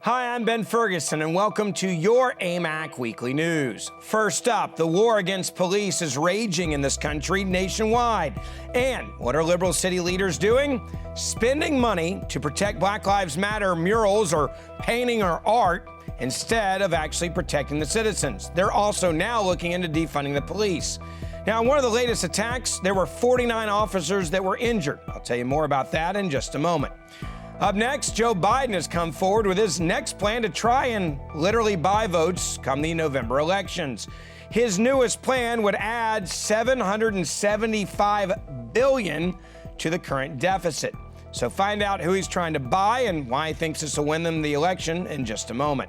Hi, I'm Ben Ferguson, and welcome to your AMAC Weekly News. First up, the war against police is raging in this country nationwide. And what are liberal city leaders doing? Spending money to protect Black Lives Matter murals or painting or art instead of actually protecting the citizens. They're also now looking into defunding the police. Now, in one of the latest attacks, there were 49 officers that were injured. I'll tell you more about that in just a moment. Up next, Joe Biden has come forward with his next plan to try and literally buy votes come the November elections. His newest plan would add $775 billion to the current deficit. So find out who he's trying to buy and why he thinks this will win them the election in just a moment.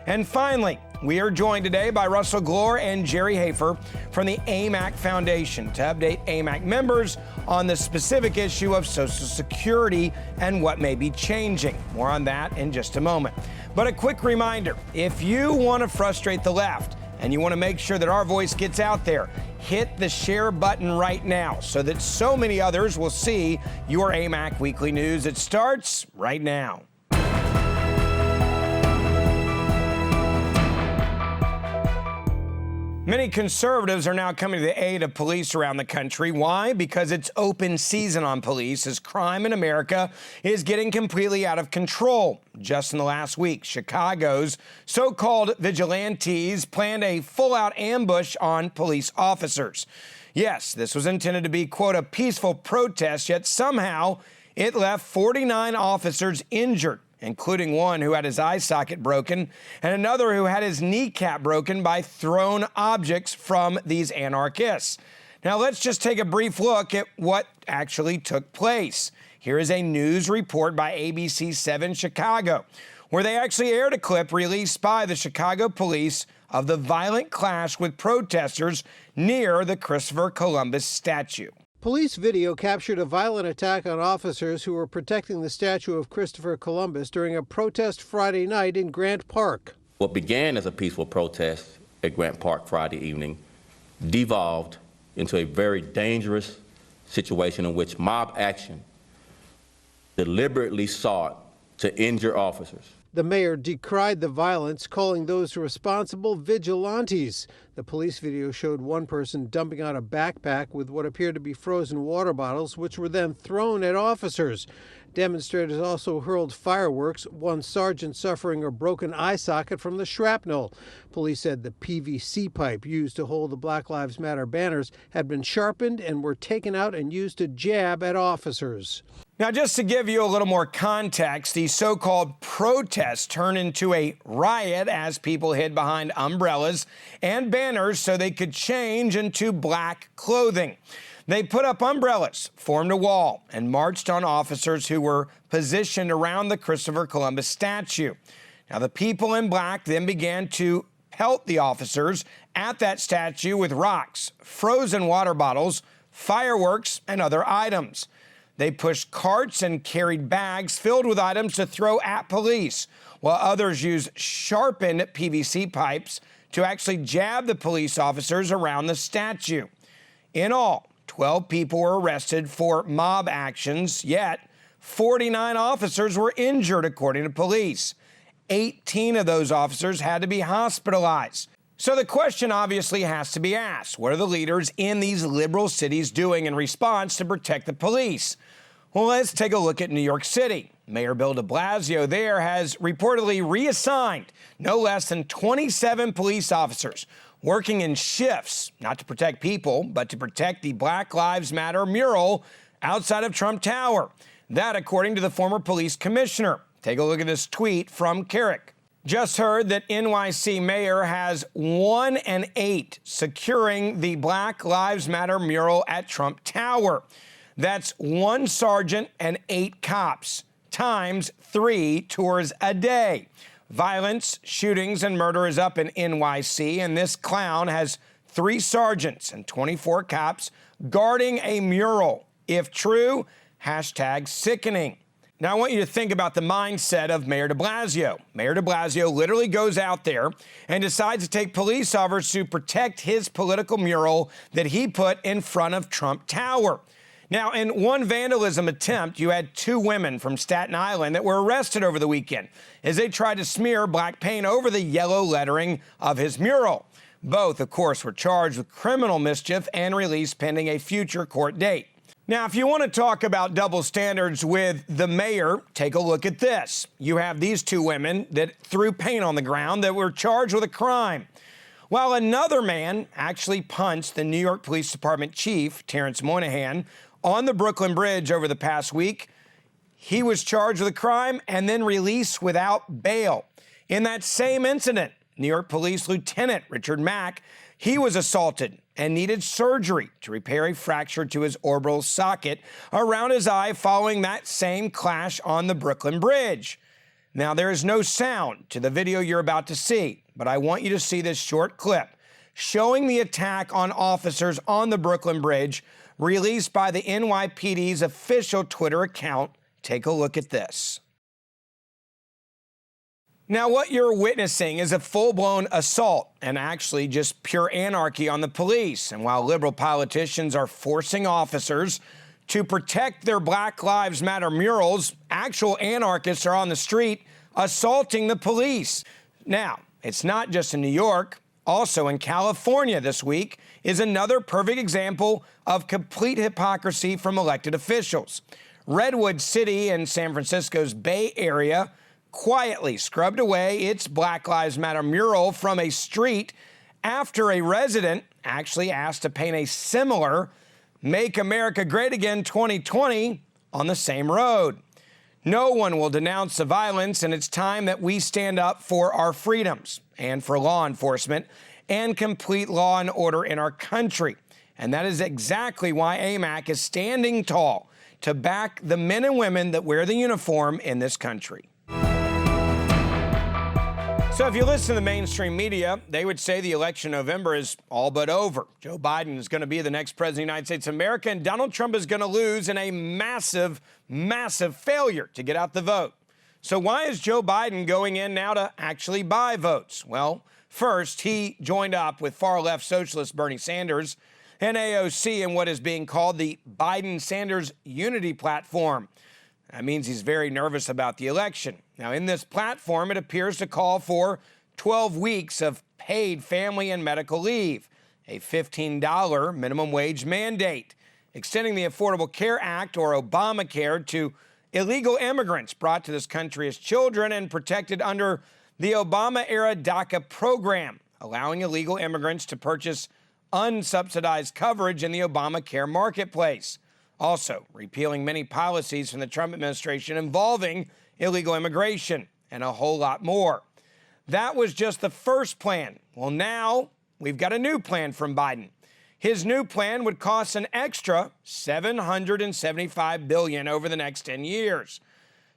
And finally, we are joined today by Russel, Gloor, and Gerry Haefer from the AMAC Foundation to update AMAC members on the specific issue of Social Security and what may be changing. More on that in just a moment. But a quick reminder, if you want to frustrate the left and you want to make sure that our voice gets out there, hit the share button right now so that so many others will see your AMAC Weekly News. It starts right now. Many conservatives are now coming to the aid of police around the country. Why? Because it's open season on police as crime in America is getting completely out of control. Just in the last week, Chicago's so-called vigilantes planned a full-out ambush on police officers. Yes, this was intended to be, quote, a peaceful protest, yet somehow it left 49 officers injured, including one who had his eye socket broken and another who had his kneecap broken by thrown objects from these anarchists. Now, let's just take a brief look at what actually took place. Here is a news report by ABC 7 Chicago, where they actually aired a clip released by the Chicago police of the violent clash with protesters near the Christopher Columbus statue. Police video captured a violent attack on officers who were protecting the statue of Christopher Columbus during a protest Friday night in Grant Park. What began as a peaceful protest at Grant Park Friday evening devolved into a very dangerous situation in which mob action deliberately sought to injure officers. The mayor decried the violence, calling those responsible vigilantes. The police video showed one person dumping out a backpack with what appeared to be frozen water bottles, which were then thrown at officers. Demonstrators also hurled fireworks, one sergeant suffering a broken eye socket from the shrapnel. Police said the PVC pipe used to hold the Black Lives Matter banners had been sharpened and were taken out and used to jab at officers. Now, just to give you a little more context, the so-called protest turned into a riot as people hid behind umbrellas and banners so they could change into black clothing. They put up umbrellas, formed a wall, and marched on officers who were positioned around the Christopher Columbus statue. Now, the people in black then began to pelt the officers at that statue with rocks, frozen water bottles, fireworks, and other items. They pushed carts and carried bags filled with items to throw at police, while others used sharpened PVC pipes to actually jab the police officers around the statue. In all, 12 people were arrested for mob actions, yet 49 officers were injured, according to police. 18 of those officers had to be hospitalized. So the question obviously has to be asked, what are the leaders in these liberal cities doing in response to protect the police? Well, let's take a look at New York City. Mayor Bill de Blasio there has reportedly reassigned no less than 27 police officers working in shifts, not to protect people, but to protect the Black Lives Matter mural outside of Trump Tower. That, according to the former police commissioner. Take a look at this tweet from Carrick. Just heard that NYC mayor has 1 and 8 securing the Black Lives Matter mural at Trump Tower. That's 1 sergeant and 8 cops, times 3 tours a day. Violence, shootings, and murder is up in NYC, and this clown has 3 sergeants and 24 cops guarding a mural. If true, hashtag sickening. Now, I want you to think about the mindset of Mayor de Blasio. Mayor de Blasio literally goes out there and decides to take police officers to protect his political mural that he put in front of Trump Tower. Now, in one vandalism attempt, you had 2 women from Staten Island that were arrested over the weekend as they tried to smear black paint over the yellow lettering of his mural. Both, of course, were charged with criminal mischief and released pending a future court date. Now, if you want to talk about double standards with the mayor, take a look at this. You have these 2 women that threw paint on the ground that were charged with a crime, while another man actually punched the New York Police Department chief, Terrence Moynihan, on the Brooklyn Bridge over the past week. He was charged with a crime and then released without bail. In that same incident, New York Police Lieutenant Richard Mack, he was assaulted and needed surgery to repair a fracture to his orbital socket around his eye following that same clash on the Brooklyn Bridge. Now, there is no sound to the video you're about to see, but I want you to see this short clip showing the attack on officers on the Brooklyn Bridge, released by the NYPD's official Twitter account. Take a look at this. Now, what you're witnessing is a full-blown assault and actually just pure anarchy on the police. And while liberal politicians are forcing officers to protect their Black Lives Matter murals, actual anarchists are on the street assaulting the police. Now, it's not just in New York. Also in California this week is another perfect example of complete hypocrisy from elected officials. Redwood City in San Francisco's Bay Area quietly scrubbed away its Black Lives Matter mural from a street after a resident actually asked to paint a similar Make America Great Again 2020 on the same road. No one will denounce the violence, and it's time that we stand up for our freedoms and for law enforcement and complete law and order in our country. And that is exactly why AMAC is standing tall to back the men and women that wear the uniform in this country. So if you listen to the mainstream media, they would say the election in November is all but over. Joe Biden is going to be the next president of the United States of America, and Donald Trump is going to lose in a massive, massive failure to get out the vote. So why is Joe Biden going in now to actually buy votes? Well, first, he joined up with far-left socialist Bernie Sanders and AOC in what is being called the Biden-Sanders Unity Platform. That means he's very nervous about the election. Now, in this platform, it appears to call for 12 weeks of paid family and medical leave, a $15 minimum wage mandate, extending the Affordable Care Act, or Obamacare, to illegal immigrants brought to this country as children and protected under the Obama-era DACA program, allowing illegal immigrants to purchase unsubsidized coverage in the Obamacare marketplace. Also, repealing many policies from the Trump administration involving illegal immigration and a whole lot more. That was just the first plan. Well, now we've got a new plan from Biden. His new plan would cost an extra $775 billion over the next 10 years.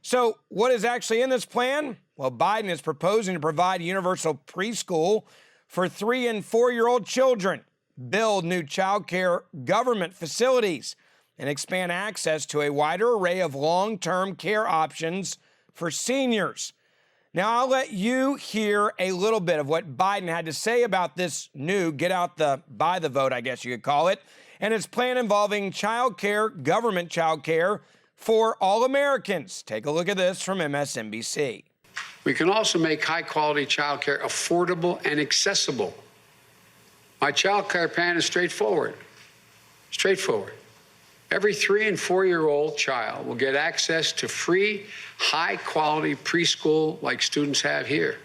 So what is actually in this plan? Well, Biden is proposing to provide universal preschool for 3- and 4-year-old children, build new child care government facilities, and expand access to a wider array of long-term care options for seniors. Now, I'll let you hear a little bit of what Biden had to say about this new buy the vote, I guess you could call it, and its plan involving child care, government child care for all Americans. Take a look at this from MSNBC. We can also make high-quality child care affordable and accessible. My child care plan is straightforward. Straightforward. Every 3- and 4-year-old child will get access to free, high-quality preschool like students have here.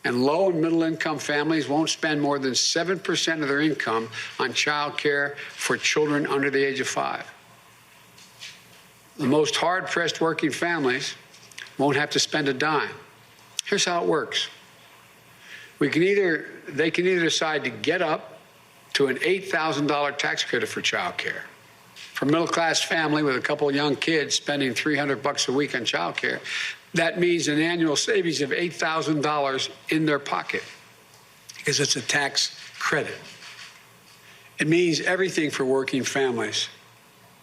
And low- and middle-income families won't spend more than 7% of their income on child care for children under the age of 5. The most hard-pressed working families won't have to spend a dime. Here's how it works. They can either decide to get up to an $8,000 tax credit for child care. For a middle-class family with a couple of young kids spending $300 a week on child care, that means an annual savings of $8,000 in their pocket because it's a tax credit. It means everything for working families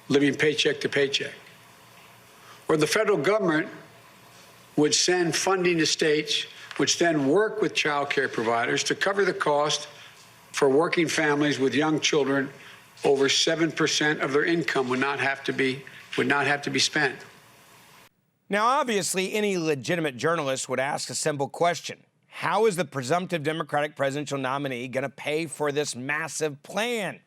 living paycheck to paycheck. Or the federal government would send funding to states, which then work with child care providers to cover the cost for working families with young children over 7% of their income would not have to be spent. Now, obviously, any legitimate journalist would ask a simple question. How is the presumptive Democratic presidential nominee going to pay for this massive plan?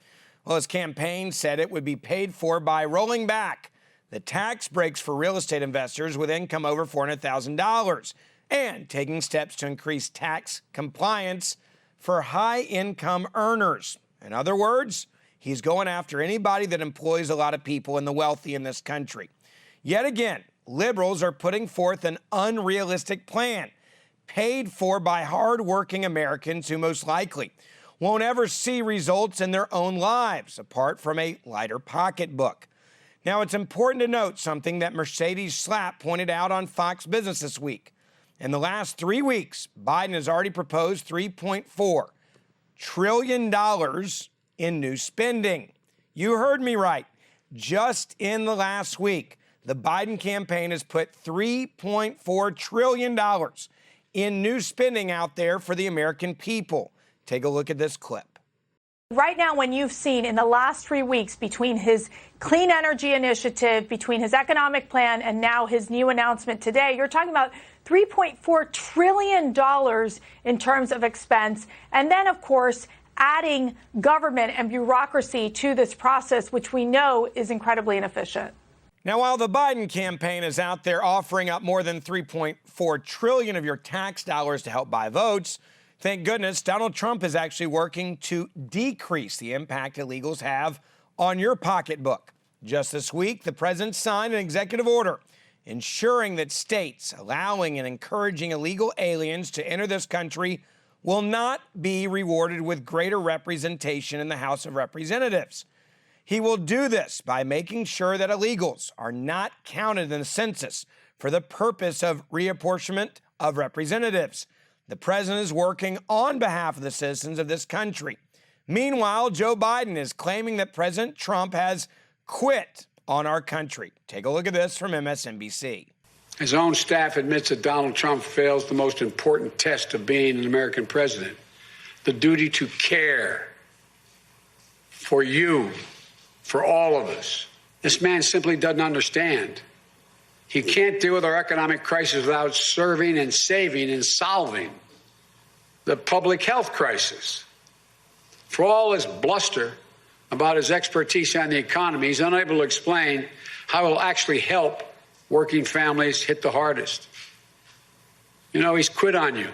Well, his campaign said it would be paid for by rolling back the tax breaks for real estate investors with income over $400,000 and taking steps to increase tax compliance for high-income earners. In other words, he's going after anybody that employs a lot of people and the wealthy in this country. Yet again, liberals are putting forth an unrealistic plan, paid for by hardworking Americans who most likely won't ever see results in their own lives, apart from a lighter pocketbook. Now, it's important to note something that Mercedes Schlapp pointed out on Fox Business this week. In the last 3 weeks, Biden has already proposed $3.4 trillion in new spending. You heard me right. Just in the last week, the Biden campaign has put $3.4 trillion in new spending out there for the American people. Take a look at this clip. Right now, when you've seen in the last 3 weeks between his clean energy initiative, between his economic plan, and now his new announcement today, you're talking about $3.4 trillion in terms of expense. And then, of course, adding government and bureaucracy to this process, which we know is incredibly inefficient. Now, while the Biden campaign is out there offering up more than $3.4 trillion of your tax dollars to help buy votes, thank goodness Donald Trump is actually working to decrease the impact illegals have on your pocketbook. Just this week, the president signed an executive order ensuring that states allowing and encouraging illegal aliens to enter this country will not be rewarded with greater representation in the House of Representatives. He will do this by making sure that illegals are not counted in the census for the purpose of reapportionment of representatives. The president is working on behalf of the citizens of this country. Meanwhile, Joe Biden is claiming that President Trump has quit on our country. Take a look at this from MSNBC. His own staff admits that Donald Trump fails the most important test of being an American president, the duty to care for you, for all of us. This man simply doesn't understand. He can't deal with our economic crisis without serving and saving and solving the public health crisis. For all his bluster about his expertise on the economy, he's unable to explain how it will actually help working families hit the hardest. You know, he's quit on you,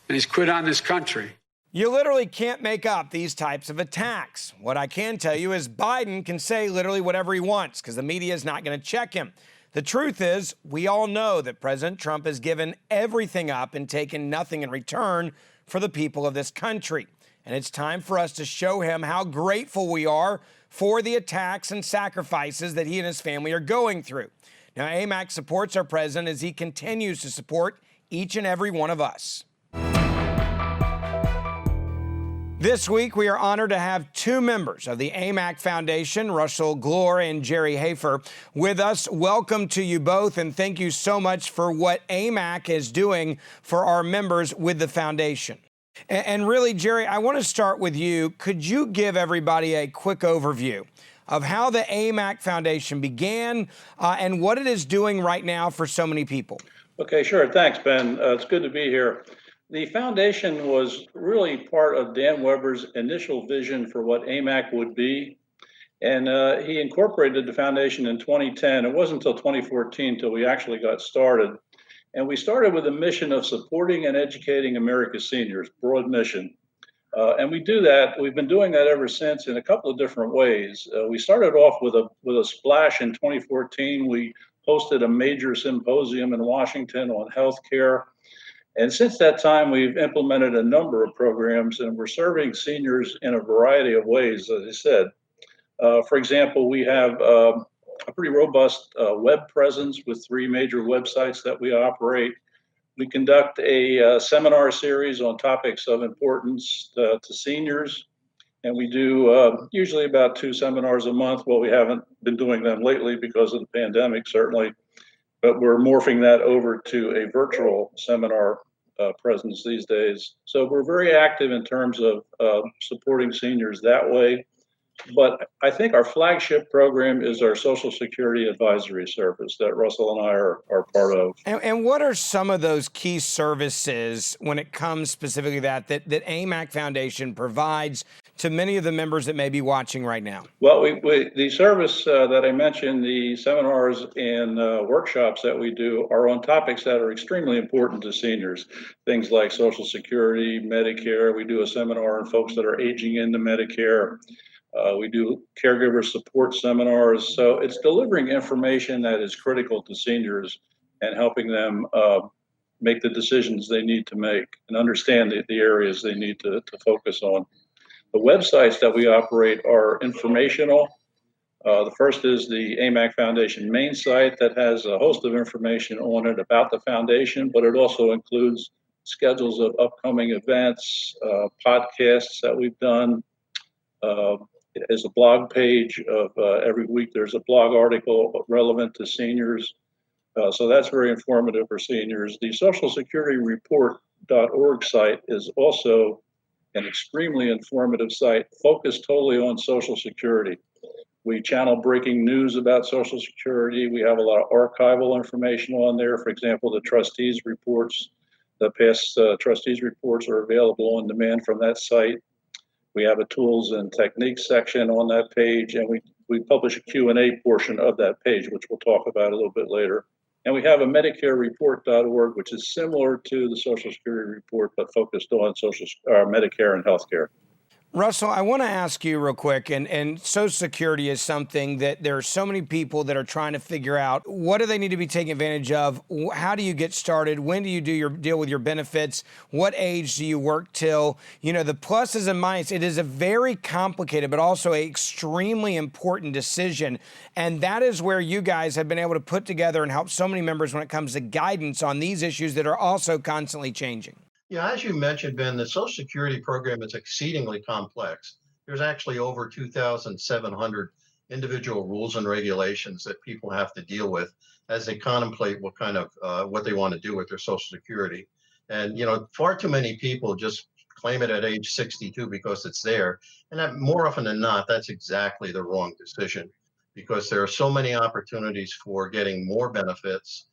and he's quit on this country. You literally can't make up these types of attacks. What I can tell you is Biden can say literally whatever he wants because the media is not going to check him. The truth is, we all know that President Trump has given everything up and taken nothing in return for the people of this country. And it's time for us to show him how grateful we are for the attacks and sacrifices that he and his family are going through. Now, AMAC supports our president as he continues to support each and every one of us. This week, we are honored to have two members of the AMAC Foundation, Russel, Gloor, and Gerry, Haefer, with us. Welcome to you both, and thank you so much for what AMAC is doing for our members with the foundation. And really, Gerry, I want to start with you. Could you give everybody a quick overview of how the AMAC Foundation began and what it is doing right now for so many people? Okay, sure. Thanks, Ben. It's good to be here. The foundation was really part of Dan Weber's initial vision for what AMAC would be. And he incorporated the foundation in 2010. It wasn't until 2014 till we actually got started. And we started with a mission of supporting and educating America's seniors, broad mission. And we do that. We've been doing that ever since in a couple of different ways. We started off with a splash in 2014. We hosted a major symposium in Washington on healthcare. And since that time, we've implemented a number of programs, and we're serving seniors in a variety of ways, as I said. For example, we have a pretty robust web presence with 3 major websites that we operate. We conduct a seminar series on topics of importance to seniors, and we do usually about 2 seminars a month. Well, we haven't been doing them lately because of the pandemic, certainly, but we're morphing that over to a virtual seminar presence these days. So we're very active in terms of supporting seniors that way. But I think our flagship program is our Social Security Advisory Service that Russell and I are part of. And what are some of those key services when it comes specifically that AMAC Foundation provides to many of the members that may be watching right now? Well, the service that I mentioned, the seminars and workshops that we do are on topics that are extremely important to seniors. Things like Social Security, Medicare. We do a seminar on folks that are aging into Medicare. We do caregiver support seminars. So it's delivering information that is critical to seniors and helping them make the decisions they need to make and understand the areas they need to focus on. The websites that we operate are informational. The first is the AMAC Foundation main site that has a host of information on it about the foundation, but it also includes schedules of upcoming events, podcasts that we've done. It has a blog page of every week there's a blog article relevant to seniors. So that's very informative for seniors. The Social Security Report.org site is also an extremely informative site focused totally on Social Security. We channel breaking news about Social Security. We have a lot of archival information on there. For example, the trustees reports, the past trustees reports are available on demand from that site. We have a tools and techniques section on that page, and we publish a Q&A portion of that page, which we'll talk about a little bit later. And we have a MedicareReport.org, which is similar to the Social Security report, but focused on Medicare and healthcare. Russell, I want to ask you real quick, and Social Security is something that there are so many people that are trying to figure out what do they need to be taking advantage of, how do you get started, when do you do your deal with your benefits, what age do you work till, the pluses and minuses. It is a very complicated but also an extremely important decision, and that is where you guys have been able to put together and help so many members when it comes to guidance on these issues that are also constantly changing. Yeah, as you mentioned, Ben, the Social Security program is exceedingly complex. There's actually over 2,700 individual rules and regulations that people have to deal with as they contemplate what kind of what they want to do with their Social Security. And far too many people just claim it at age 62 because it's there. And that, more often than not, that's exactly the wrong decision, because there are so many opportunities for getting more benefits.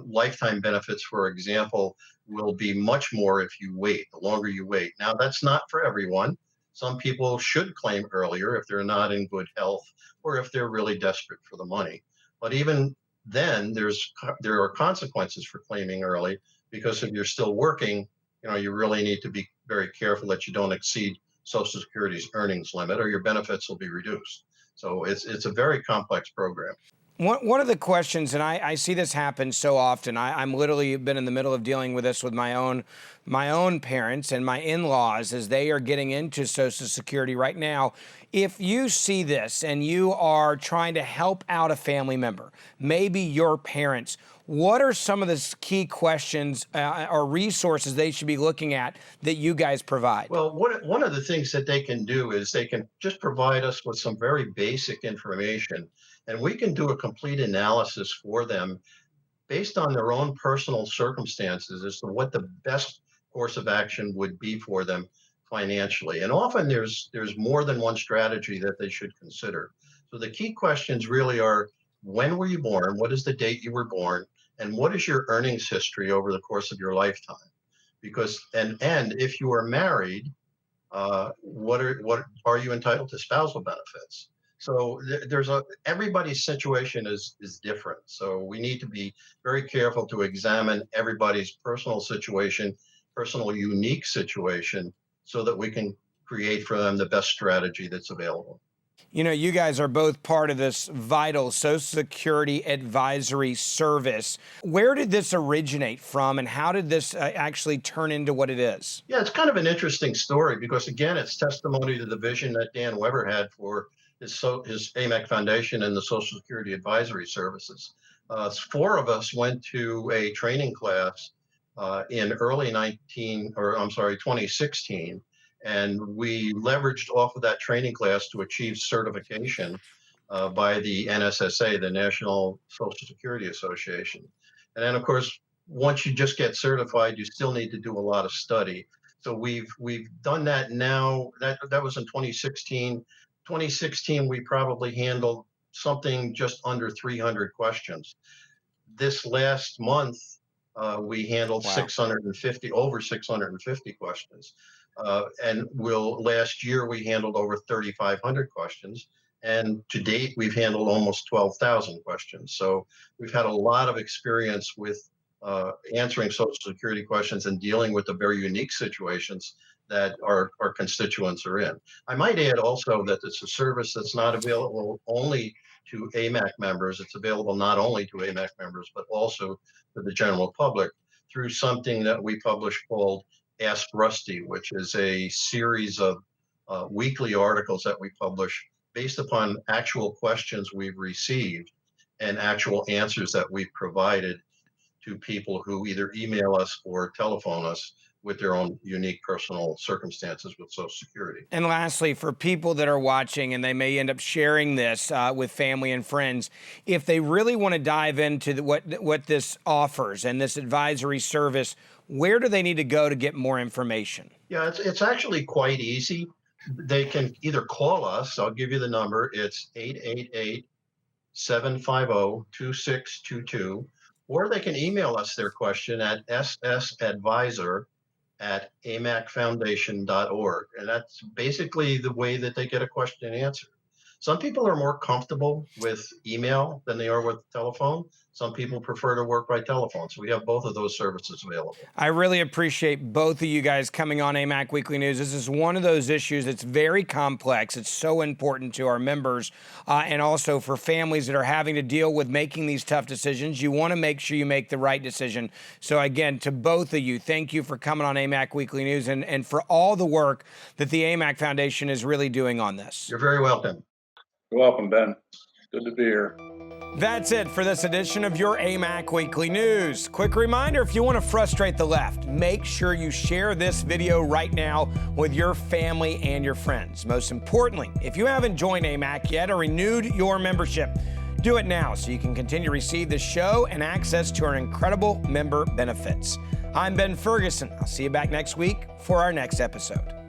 Lifetime benefits, for example, will be much more if you wait, the longer you wait. Now, that's not for everyone. Some people should claim earlier if they're not in good health or if they're really desperate for the money. But even then, there are consequences for claiming early, because if you're still working, you really need to be very careful that you don't exceed Social Security's earnings limit, or your benefits will be reduced. So it's a very complex program. One of the questions, and I see this happen so often, I'm literally been in the middle of dealing with this with my own parents and my in-laws as they are getting into Social Security right now. If you see this and you are trying to help out a family member, maybe your parents, what are some of the key questions or resources they should be looking at that you guys provide? Well, one of the things that they can do is they can just provide us with some very basic information, and we can do a complete analysis for them based on their own personal circumstances as to what the best course of action would be for them financially. And often there's more than one strategy that they should consider. So the key questions really are: when were you born? What is the date you were born? And what is your earnings history over the course of your lifetime? Because and if you are married, what are you entitled to spousal benefits? So everybody's situation is different. So we need to be very careful to examine everybody's personal situation, personal unique situation, so that we can create for them the best strategy that's available. You guys are both part of this vital Social Security Advisory Service. Where did this originate from, and how did this actually turn into what it is? Yeah, it's kind of an interesting story, because, again, it's testimony to the vision that Dan Weber had for his AMAC Foundation and the Social Security Advisory Services. 4 of us went to a training class in 2016. And we leveraged off of that training class to achieve certification by the NSSA, the National Social Security Association. And then, of course, once you just get certified, you still need to do a lot of study. So we've done that now. That was in 2016. 2016, we probably handled something just under 300 questions. This last month, we handled Wow. 650, over 650 questions. And last year, we handled over 3,500 questions. And to date, we've handled almost 12,000 questions. So we've had a lot of experience with answering Social Security questions and dealing with the very unique situations that our constituents are in. I might add also that it's a service that's not available only to AMAC members. It's available not only to AMAC members, but also to the general public through something that we publish called Ask Rusty, which is a series of weekly articles that we publish based upon actual questions we've received and actual answers that we've provided to people who either email us or telephone us with their own unique personal circumstances with Social Security. And lastly, for people that are watching and they may end up sharing this with family and friends, if they really want to dive into what this offers and this advisory service, where do they need to go to get more information? Yeah, it's actually quite easy. They can either call us. I'll give you the number. It's 888-750-2622, or they can email us their question at ssadvisor@amacfoundation.org. And that's basically the way that they get a question answered. Some people are more comfortable with email than they are with telephone. Some people prefer to work by telephone. So we have both of those services available. I really appreciate both of you guys coming on AMAC Weekly News. This is one of those issues that's very complex. It's so important to our members and also for families that are having to deal with making these tough decisions. You want to make sure you make the right decision. So again, to both of you, thank you for coming on AMAC Weekly News and for all the work that the AMAC Foundation is really doing on this. You're very welcome. You're welcome, Ben. Good to be here. That's it for this edition of your AMAC Weekly News. Quick reminder, if you want to frustrate the left, make sure you share this video right now with your family and your friends. Most importantly, if you haven't joined AMAC yet or renewed your membership, do it now so you can continue to receive the show and access to our incredible member benefits. I'm Ben Ferguson. I'll see you back next week for our next episode.